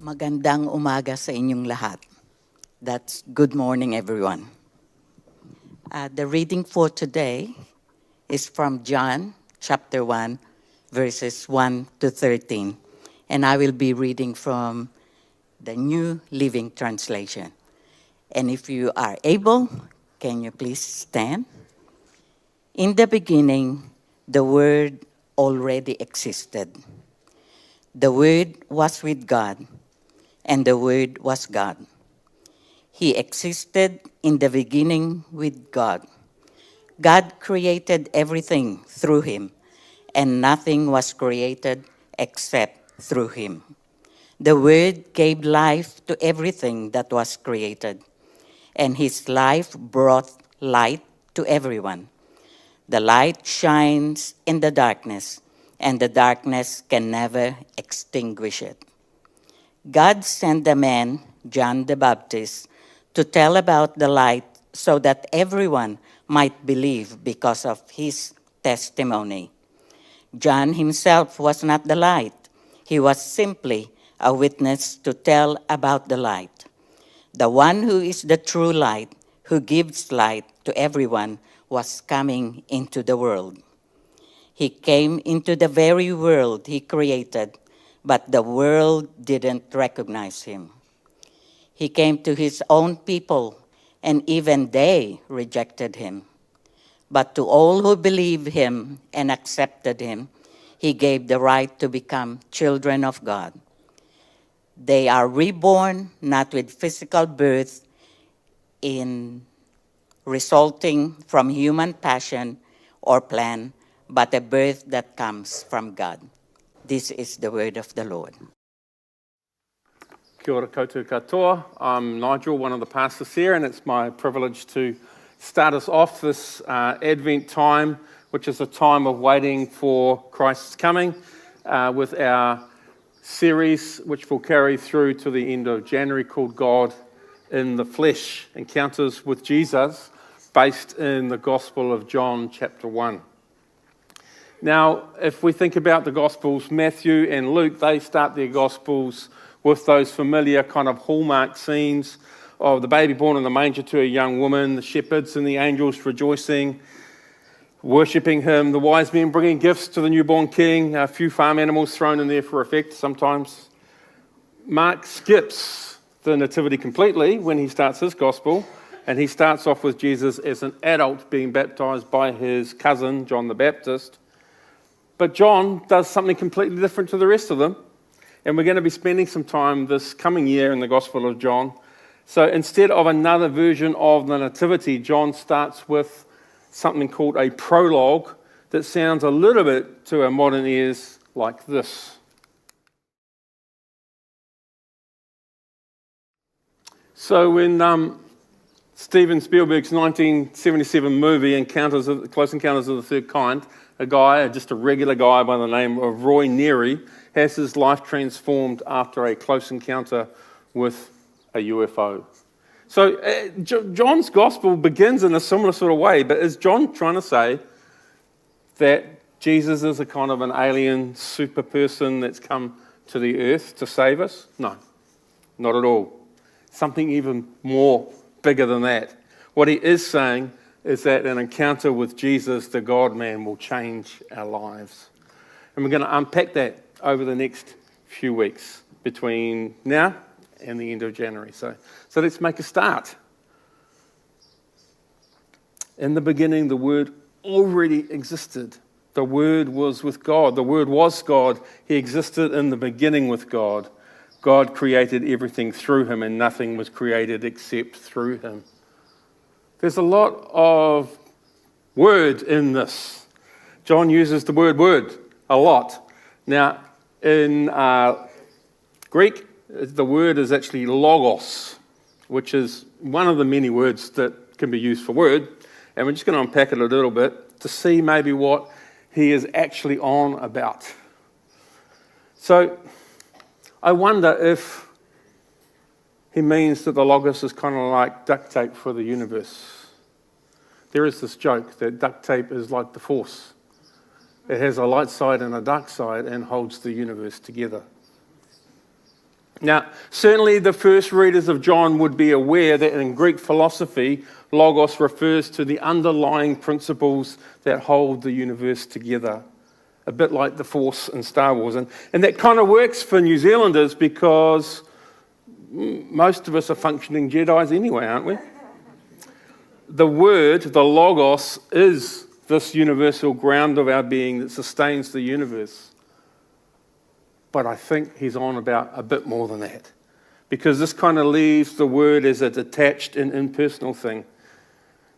Magandang umaga sa inyong lahat. That's good morning, everyone. The reading for today is from John chapter 1, verses 1 to 13. And I will be reading from the New Living Translation. And if you are able, can you please stand? In the beginning, the Word already existed. The Word was with God, and the Word was God. He existed in the beginning with God. God created everything through him, and nothing was created except through him. The Word gave life to everything that was created, and his life brought light to everyone. The light shines in the darkness, and the darkness can never extinguish it. God sent the man, John the Baptist, to tell about the light so that everyone might believe because of his testimony. John himself was not the light. He was simply a witness to tell about the light. The one who is the true light, who gives light to everyone, was coming into the world. He came into the very world he created, but the world didn't recognize him. He came to his own people, and even they rejected him. But to all who believed him and accepted him, he gave the right to become children of God. They are reborn not with physical birth in resulting from human passion or plan, but a birth that comes from God. This is the word of the Lord. Kia ora koutou katoa. I'm Nigel, one of the pastors here, and it's my privilege to start us off this Advent time, which is a time of waiting for Christ's coming, with our series, which will carry through to the end of January, called God in the Flesh, Encounters with Jesus, based in the Gospel of John, chapter 1. Now, if we think about the Gospels, Matthew and Luke, they start their Gospels with those familiar kind of hallmark scenes of the baby born in the manger to a young woman, the shepherds and the angels rejoicing, worshipping him, the wise men bringing gifts to the newborn king, a few farm animals thrown in there for effect sometimes. Mark skips the nativity completely when he starts his Gospel, and he starts off with Jesus as an adult being baptized by his cousin, John the Baptist. But John does something completely different to the rest of them. And we're going to be spending some time this coming year in the Gospel of John. So instead of another version of the Nativity, John starts with something called a prologue that sounds a little bit to our modern ears like this. So when Steven Spielberg's 1977 movie, Close Encounters of the Third Kind, a guy, just a regular guy by the name of Roy Neary, has his life transformed after a close encounter with a UFO. So John's Gospel begins in a similar sort of way, but is John trying to say that Jesus is a kind of an alien super person that's come to the earth to save us? No, not at all. Something even more bigger than that. What he is saying is that an encounter with Jesus, the God-man, will change our lives. And we're going to unpack that over the next few weeks between now and the end of January. So let's make a start. In the beginning, the Word already existed. The Word was with God. The Word was God. He existed in the beginning with God. God created everything through him, and nothing was created except through him. There's a lot of word in this. John uses the word a lot. Now, in Greek, the word is actually logos, which is one of the many words that can be used for word. And we're just going to unpack it a little bit to see maybe what he is actually on about. So, I wonder if he means that the logos is kind of like duct tape for the universe. There is this joke that duct tape is like the Force. It has a light side and a dark side and holds the universe together. Now, certainly the first readers of John would be aware that in Greek philosophy, logos refers to the underlying principles that hold the universe together, a bit like the Force in Star Wars. And that kind of works for New Zealanders because most of us are functioning Jedis anyway, aren't we? The word, the logos, is this universal ground of our being that sustains the universe. But I think he's on about a bit more than that, because this kind of leaves the word as a detached and impersonal thing.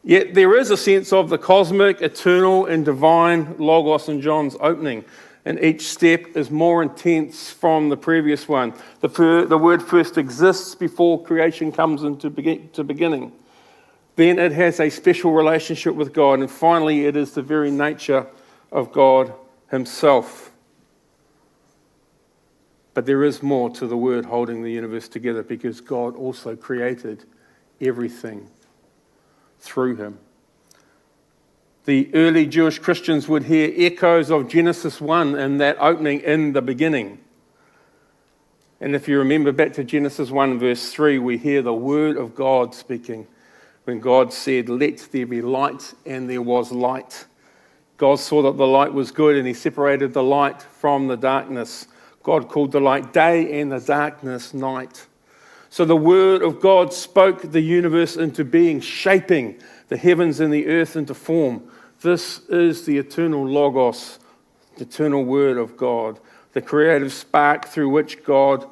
Yet there is a sense of the cosmic, eternal, and divine logos in John's opening, and each step is more intense from the previous one. The word first exists before creation comes into beginning. Then it has a special relationship with God, and finally it is the very nature of God himself. But there is more to the word holding the universe together, because God also created everything through him. The early Jewish Christians would hear echoes of Genesis 1 in that opening, in the beginning. And if you remember back to Genesis 1 verse 3, we hear the word of God speaking. When God said, "Let there be light," and there was light. God saw that the light was good, and he separated the light from the darkness. God called the light day and the darkness night. So the word of God spoke the universe into being, shaping the heavens and the earth into form. This is the eternal logos, the eternal word of God, the creative spark through which God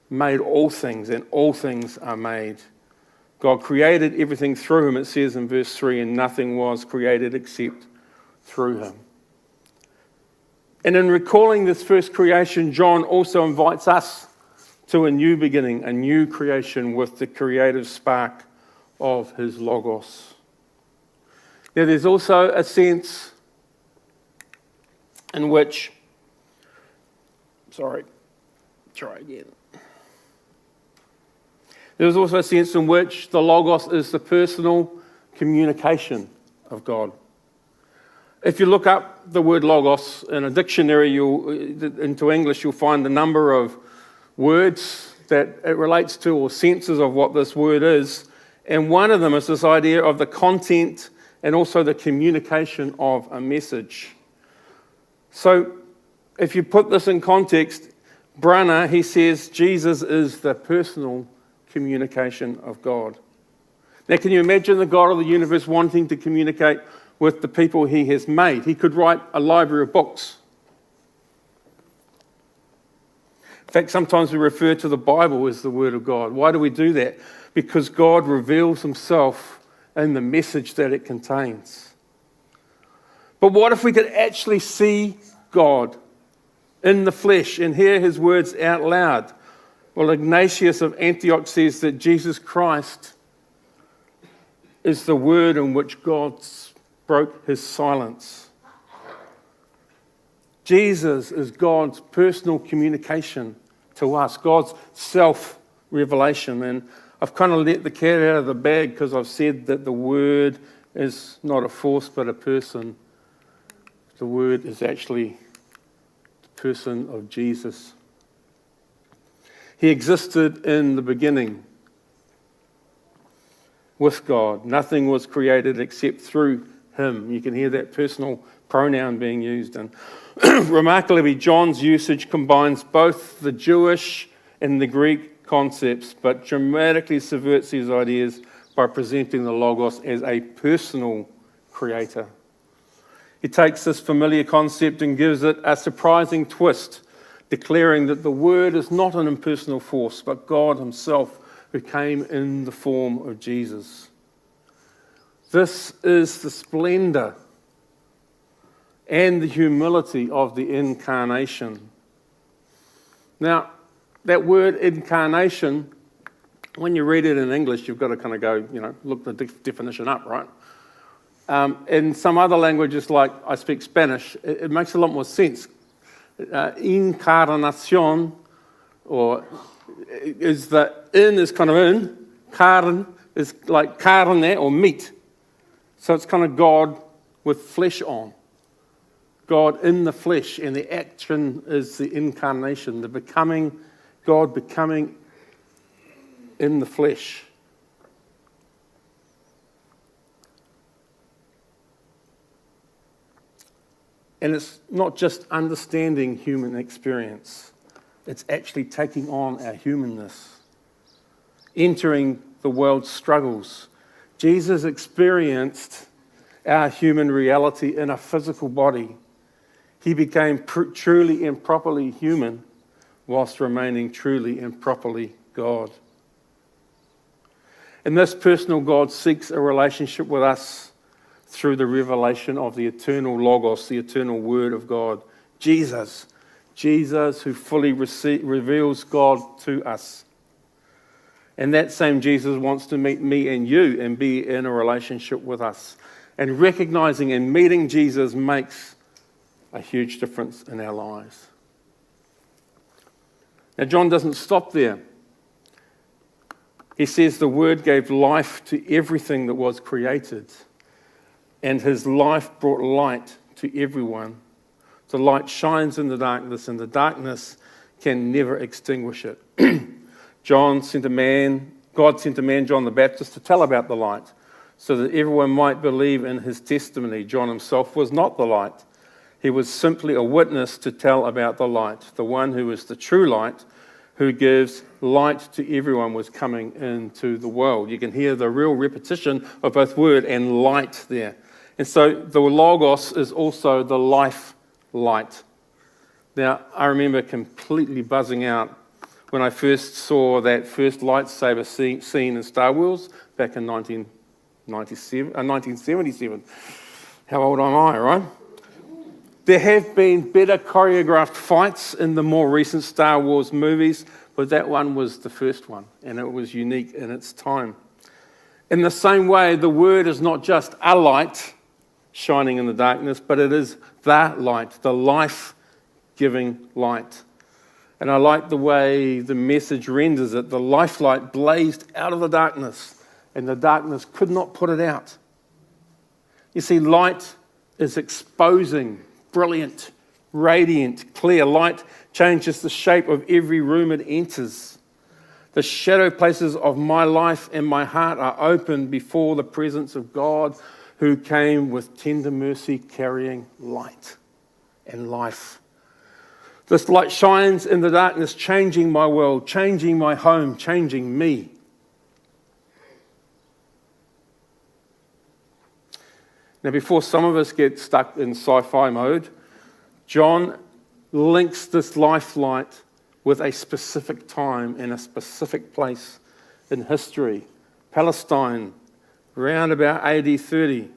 made all things, and all things are made. God created everything through him, it says in verse 3, and nothing was created except through him. And in recalling this first creation, John also invites us to a new beginning, a new creation with the creative spark of his logos. Now, there's also a sense in which, There's also a sense in which the logos is the personal communication of God. If you look up the word logos in a dictionary into English, you'll find a number of words that it relates to, or senses of what this word is. And one of them is this idea of the content and also the communication of a message. So if you put this in context, Brunner, he says Jesus is the personal communication of God. Now, can you imagine the God of the universe wanting to communicate with the people he has made? He could write a library of books. In fact, sometimes we refer to the Bible as the Word of God. Why do we do that? Because God reveals himself in the message that it contains. But what if we could actually see God in the flesh and hear his words out loud? Well, Ignatius of Antioch says that Jesus Christ is the word in which God broke his silence. Jesus is God's personal communication to us, God's self-revelation. And I've kind of let the cat out of the bag because I've said that the word is not a force but a person. The word is actually the person of Jesus. He existed in the beginning with God. Nothing was created except through him. You can hear that personal pronoun being used. And remarkably, John's usage combines both the Jewish and the Greek concepts, but dramatically subverts these ideas by presenting the Logos as a personal creator. He takes this familiar concept and gives it a surprising twist, declaring that the Word is not an impersonal force, but God himself who came in the form of Jesus. This is the splendor and the humility of the incarnation. Now, that word incarnation, when you read it in English, you've got to kind of go, look the definition up, right? In some other languages, like I speak Spanish, it makes a lot more sense. Incarnación, or is the in is kind of in, carn is like carne or meat. So it's kind of God with flesh on. God in the flesh, and the action is the incarnation, the becoming God becoming in the flesh. And it's not just understanding human experience. It's actually taking on our humanness, entering the world's struggles. Jesus experienced our human reality in a physical body. He became truly and properly human whilst remaining truly and properly God. And this personal God seeks a relationship with us through the revelation of the eternal Logos, the eternal Word of God. Jesus who fully reveals God to us. And that same Jesus wants to meet me and you and be in a relationship with us. And recognizing and meeting Jesus makes a huge difference in our lives. Now, John doesn't stop there. He says the Word gave life to everything that was created, and his life brought light to everyone. The light shines in the darkness, and the darkness can never extinguish it. God sent a man, John the Baptist, to tell about the light, so that everyone might believe in his testimony. John himself was not the light. He was simply a witness to tell about the light. The one who is the true light, who gives light to everyone, was coming into the world. You can hear the real repetition of both word and light there. And so the Logos is also the life light. Now, I remember completely buzzing out when I first saw that first lightsaber scene in Star Wars back in 1977. How old am I, right? There have been better choreographed fights in the more recent Star Wars movies, but that one was the first one, and it was unique in its time. In the same way, the Word is not just a light shining in the darkness, but it is the light, the life-giving light. And I like the way the message renders it. The life light blazed out of the darkness, and the darkness could not put it out. You see, light is exposing, brilliant, radiant, clear. Light changes the shape of every room it enters. The shadow places of my life and my heart are open before the presence of God, who came with tender mercy, carrying light and life. This light shines in the darkness, changing my world, changing my home, changing me. Now, before some of us get stuck in sci-fi mode, John links this life light with a specific time and a specific place in history. Palestine, around about AD 30,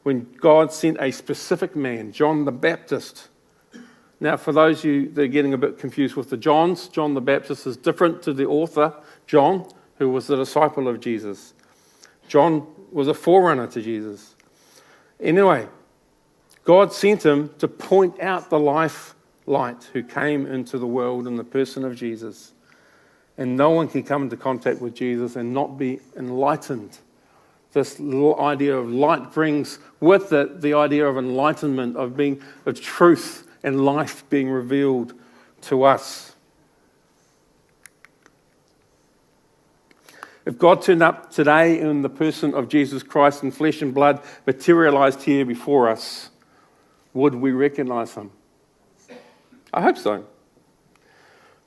when God sent a specific man, John the Baptist. Now, for those of you that are getting a bit confused with the Johns, John the Baptist is different to the author, John, who was the disciple of Jesus. John was a forerunner to Jesus. Anyway, God sent him to point out the life light who came into the world in the person of Jesus. And no one can come into contact with Jesus and not be enlightened. This idea of light brings with it the idea of enlightenment, of truth and life being revealed to us. If God turned up today in the person of Jesus Christ in flesh and blood, materialized here before us, would we recognize him? I hope so.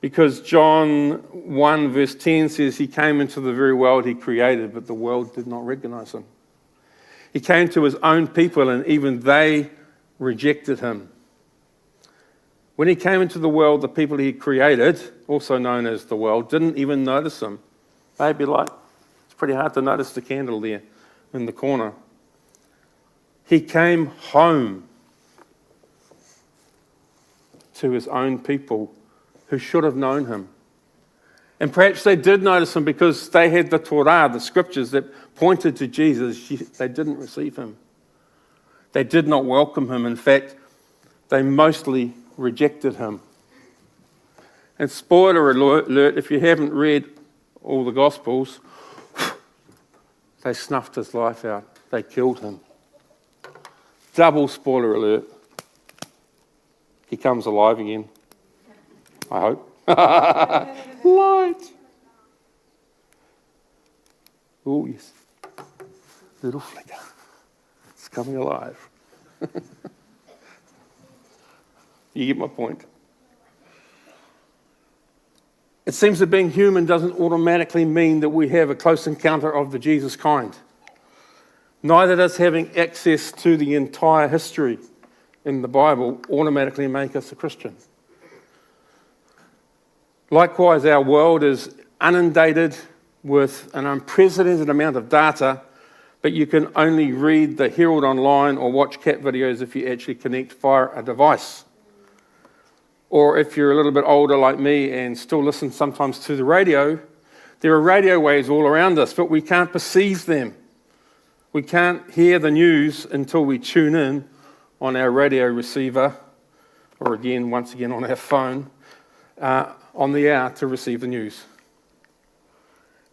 Because John 1 verse 10 says he came into the very world he created, but the world did not recognize him. He came to his own people, and even they rejected him. When he came into the world, the people he created, also known as the world, didn't even notice him. They'd be like, it's pretty hard to notice the candle there in the corner. He came home to his own people who should have known him. And perhaps they did notice him because they had the Torah, the scriptures that pointed to Jesus. They didn't receive him. They did not welcome him. In fact, they mostly rejected him. And spoiler alert, if you haven't read all the Gospels, they snuffed his life out. They killed him. Double spoiler alert. He comes alive again, I hope. Light. Oh, yes. Little flicker. It's coming alive. You get my point. It seems that being human doesn't automatically mean that we have a close encounter of the Jesus kind. Neither does having access to the entire history in the Bible automatically make us a Christian. Likewise, our world is inundated with an unprecedented amount of data, but you can only read the Herald online or watch cat videos if you actually connect via a device. Or if you're a little bit older like me and still listen sometimes to the radio, there are radio waves all around us, but we can't perceive them. We can't hear the news until we tune in on our radio receiver, or once again on our phone, on the hour to receive the news.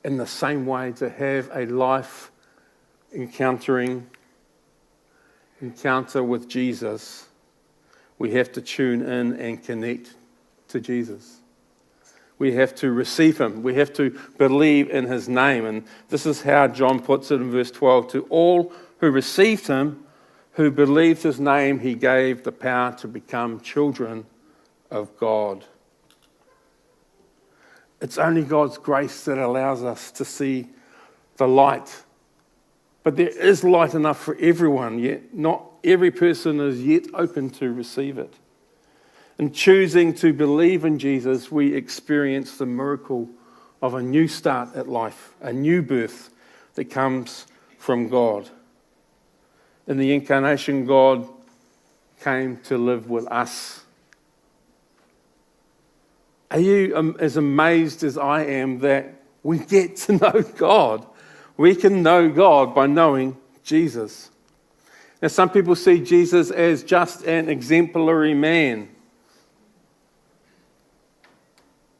In the same way, to have a life encounter with Jesus, we have to tune in and connect to Jesus. We have to receive him. We have to believe in his name. And this is how John puts it in verse 12. To all who received him, who believed his name, he gave the power to become children of God. It's only God's grace that allows us to see the light. But there is light enough for everyone, yet not every person is yet open to receive it. In choosing to believe in Jesus, we experience the miracle of a new start at life, a new birth that comes from God. In the incarnation, God came to live with us. Are you as amazed as I am that we get to know God? We can know God by knowing Jesus. Now, some people see Jesus as just an exemplary man.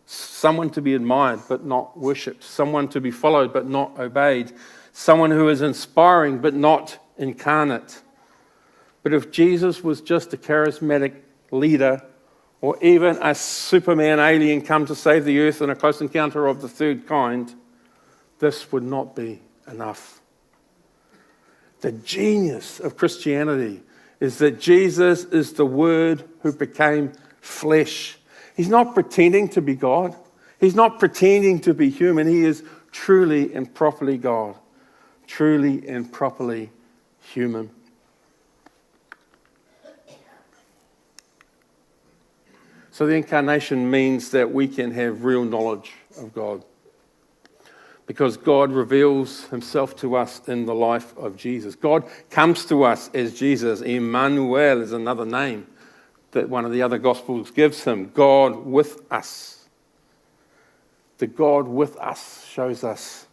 Someone to be admired but not worshipped. Someone to be followed but not obeyed. Someone who is inspiring but not incarnate. But if Jesus was just a charismatic leader, or even a Superman alien come to save the earth in a close encounter of the third kind, this would not be enough. The genius of Christianity is that Jesus is the Word who became flesh. He's not pretending to be God. He's not pretending to be human. He is truly and properly God, truly and properly human. So the incarnation means that we can have real knowledge of God, because God reveals himself to us in the life of Jesus. God comes to us as Jesus. Emmanuel is another name that one of the other Gospels gives him. God with us. The God with us shows us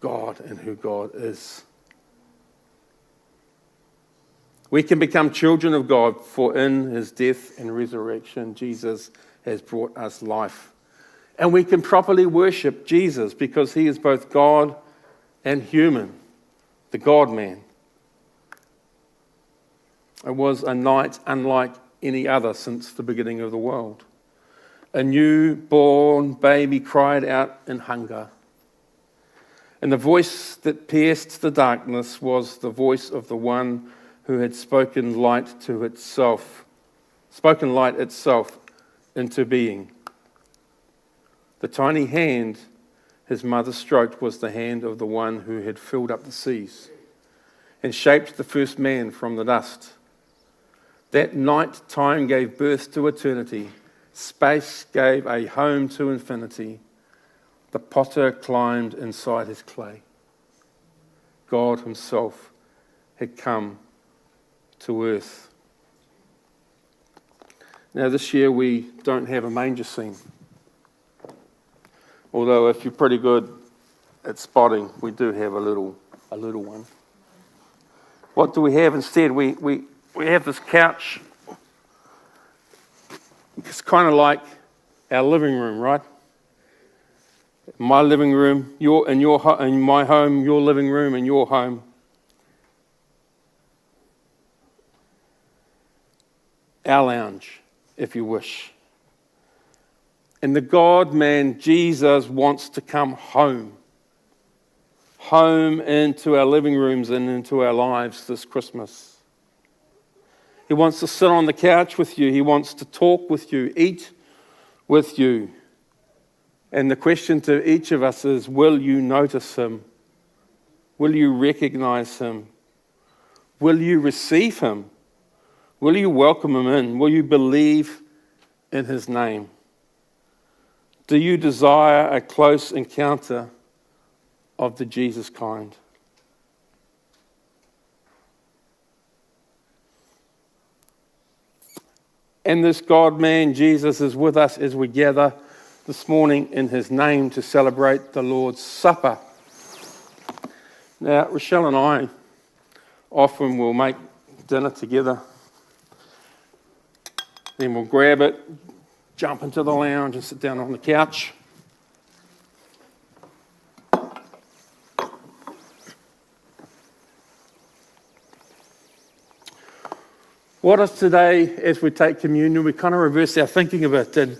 God and who God is. We can become children of God, for in his death and resurrection, Jesus has brought us life. And we can properly worship Jesus because he is both God and human, the God-man. It was a night unlike any other since the beginning of the world. A newborn baby cried out in hunger. And the voice that pierced the darkness was the voice of the one who had spoken light itself into being. The tiny hand his mother stroked was the hand of the one who had filled up the seas and shaped the first man from the dust. That night time gave birth to eternity. Space gave a home to infinity. The potter climbed inside his clay. God himself had come to earth. Now this year we don't have a manger scene. Although if you're pretty good at spotting, we do have a little one. What do we have instead? We have this couch. It's kind of like our living room, right? My living room, in my home, your living room, and your home. Our lounge, if you wish. And the God-man, Jesus, wants to come home. Home into our living rooms and into our lives this Christmas. He wants to sit on the couch with you. He wants to talk with you, eat with you. And the question to each of us is, will you notice him? Will you recognize him? Will you receive him? Will you welcome him in? Will you believe in his name? Do you desire a close encounter of the Jesus kind? And this God-man, Jesus, is with us as we gather this morning in his name to celebrate the Lord's Supper. Now, Rochelle and I often will make dinner together. Then we'll grab it, jump into the lounge and sit down on the couch. What if today, as we take communion, we kind of reverse our thinking a bit? And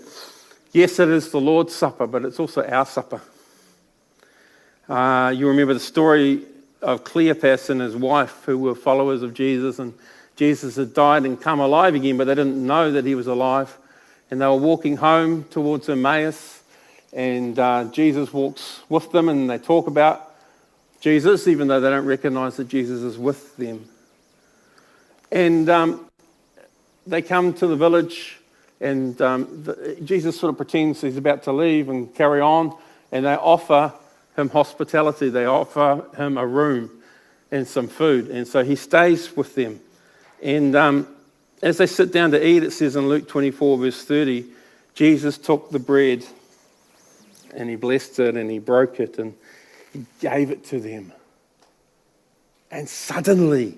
yes, it is the Lord's Supper, but it's also our supper. You remember the story of Cleopas and his wife, who were followers of Jesus, and Jesus had died and come alive again, but they didn't know that he was alive. And they were walking home towards Emmaus, and Jesus walks with them, and they talk about Jesus, even though they don't recognize that Jesus is with them. And they come to the village, and Jesus sort of pretends he's about to leave and carry on, and they offer him hospitality. They offer him a room and some food, and so he stays with them. And as they sit down to eat, it says in Luke 24, verse 30, Jesus took the bread, and he blessed it, and he broke it, and he gave it to them. And suddenly,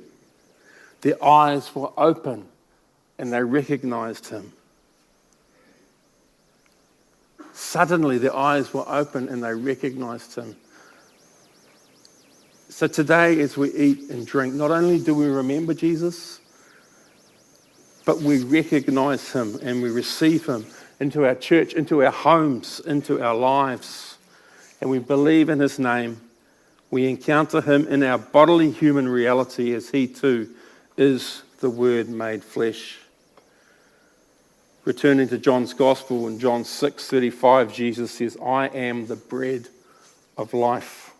their eyes were open, and they recognized him. Suddenly, their eyes were open, and they recognized him. So today, as we eat and drink, not only do we remember Jesus, but we recognize him, and we receive him into our church, into our homes, into our lives. And we believe in his name. We encounter him in our bodily human reality, as he too is the Word made flesh. Returning to John's Gospel, in John 6:35, Jesus says, I am the bread of life.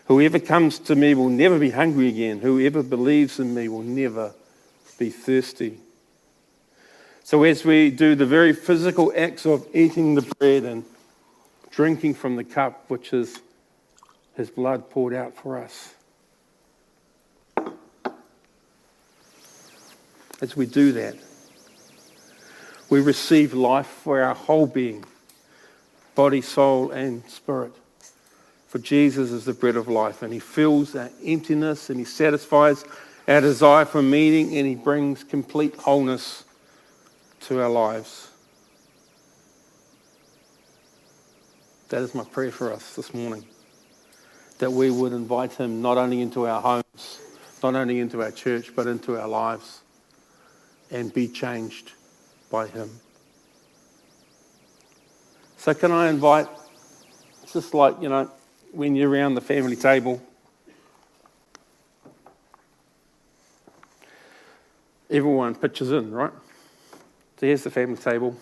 Whoever comes to me will never be hungry again. Whoever believes in me will never be thirsty. So as we do the very physical acts of eating the bread and drinking from the cup, which is his blood poured out for us, as we do that, we receive life for our whole being, body, soul, and spirit. For Jesus is the bread of life, and he fills our emptiness, and he satisfies our desire for meaning, and he brings complete wholeness to our lives. That is my prayer for us this morning, that we would invite him not only into our homes, not only into our church, but into our lives, and be changed by him. So can I invite, it's just like, when you're around the family table, everyone pitches in, right? So here's the family table.